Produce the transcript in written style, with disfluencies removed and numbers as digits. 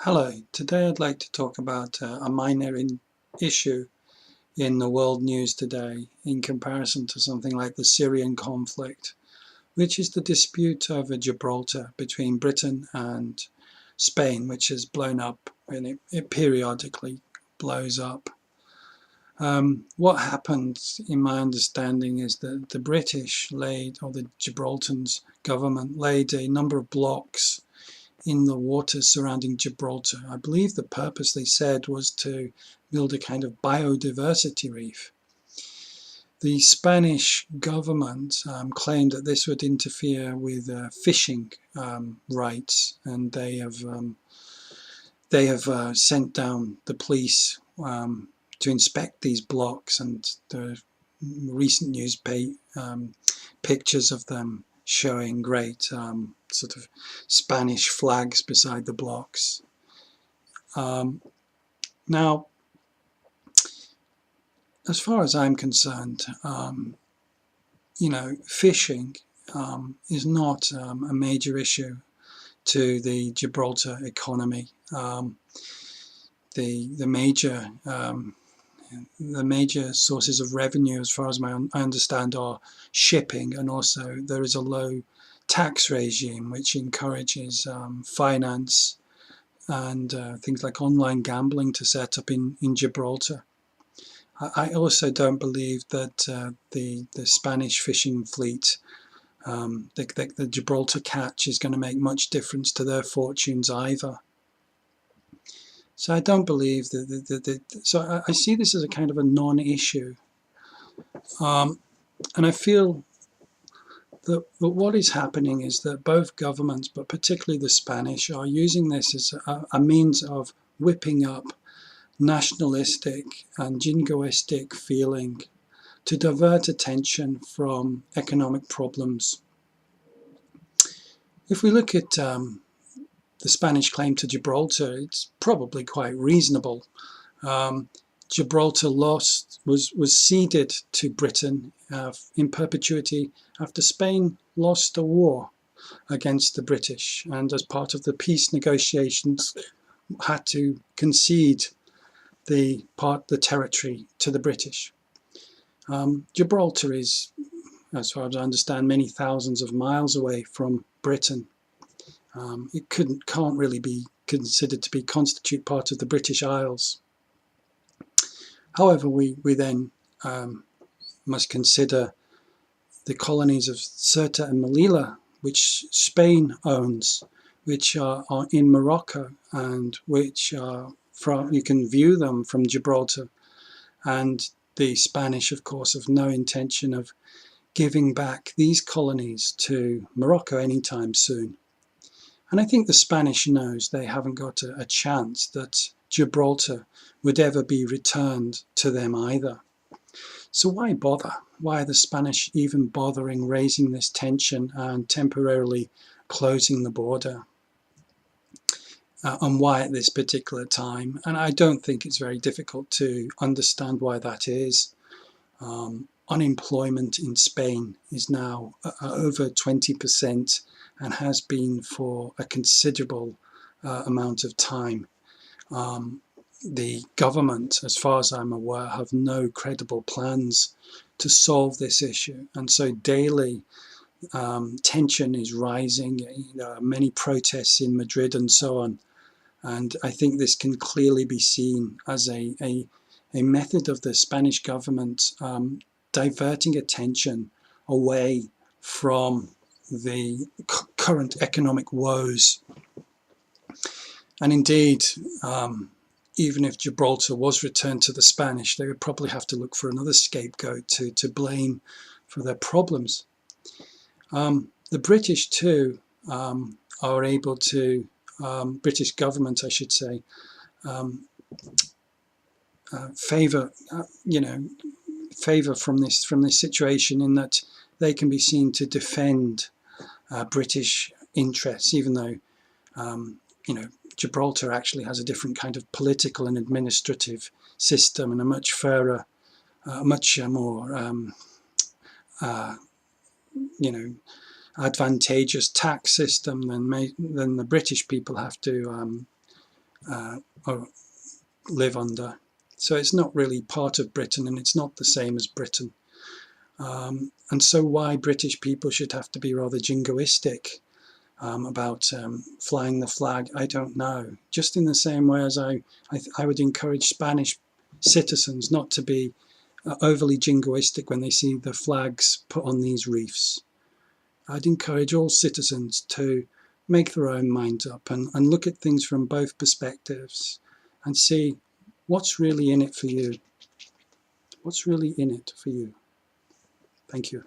Hello, today I'd like to talk about a minor issue in the world news today in comparison to something like the Syrian conflict, which is the dispute over Gibraltar between Britain and Spain, which has blown up and it periodically blows up. What happened, in my understanding, is that the British laid, or the Gibraltar's government laid a number of blocks in the waters surrounding Gibraltar. I believe the purpose, they said, was to build a kind of biodiversity reef. The Spanish government claimed that this would interfere with fishing rights, and they have sent down the police to inspect these blocks, and the recent news pictures of them showing great sort of Spanish flags beside the blocks. Now, as far as I'm concerned, fishing is not a major issue to the Gibraltar economy. The major sources of revenue, as far as I understand, are shipping, and also there is a low tax regime which encourages finance and things like online gambling to set up in Gibraltar. I also don't believe that the Spanish fishing fleet, the Gibraltar catch, is going to make much difference to their fortunes either. So I don't believe that. So I see this as a kind of a non-issue, and I feel that what is happening is that both governments, but particularly the Spanish, are using this as a means of whipping up nationalistic and jingoistic feeling to divert attention from economic problems. If we look at the Spanish claim to Gibraltar, it's probably quite reasonable. Gibraltar was ceded to Britain in perpetuity after Spain lost a war against the British, and as part of the peace negotiations had to concede the territory to the British. Gibraltar is, as far as I understand, many thousands of miles away from Britain. It can't really be considered to constitute part of the British Isles. However, we then must consider the colonies of Ceuta and Melilla, which Spain owns, which are in Morocco, and which are you can view them from Gibraltar. And the Spanish, of course, have no intention of giving back these colonies to Morocco anytime soon. And I think the Spanish knows they haven't got a chance that Gibraltar would ever be returned to them either. So why bother? Why are the Spanish even bothering raising this tension and temporarily closing the border? And why at this particular time? And I don't think it's very difficult to understand why that is. Unemployment in Spain is now over 20% and has been for a considerable amount of time. The government, as far as I'm aware, have no credible plans to solve this issue, and so daily tension is rising. Many protests in Madrid and so on, and I think this can clearly be seen as a method of the Spanish government diverting attention away from the current economic woes. And indeed, even if Gibraltar was returned to the Spanish, they would probably have to look for another scapegoat to blame for their problems. The British too are able to, British government I should say, favour from this situation, in that they can be seen to defend British interests, even though Gibraltar actually has a different kind of political and administrative system and a much fairer, much more advantageous tax system than the British people have to or live under. So it's not really part of Britain, and it's not the same as Britain. And so why British people should have to be rather jingoistic about flying the flag, I don't know. Just in the same way as I would encourage Spanish citizens not to be overly jingoistic when they see the flags put on these reefs. I'd encourage all citizens to make their own mind up and look at things from both perspectives and see what's really in it for you. What's really in it for you? Thank you.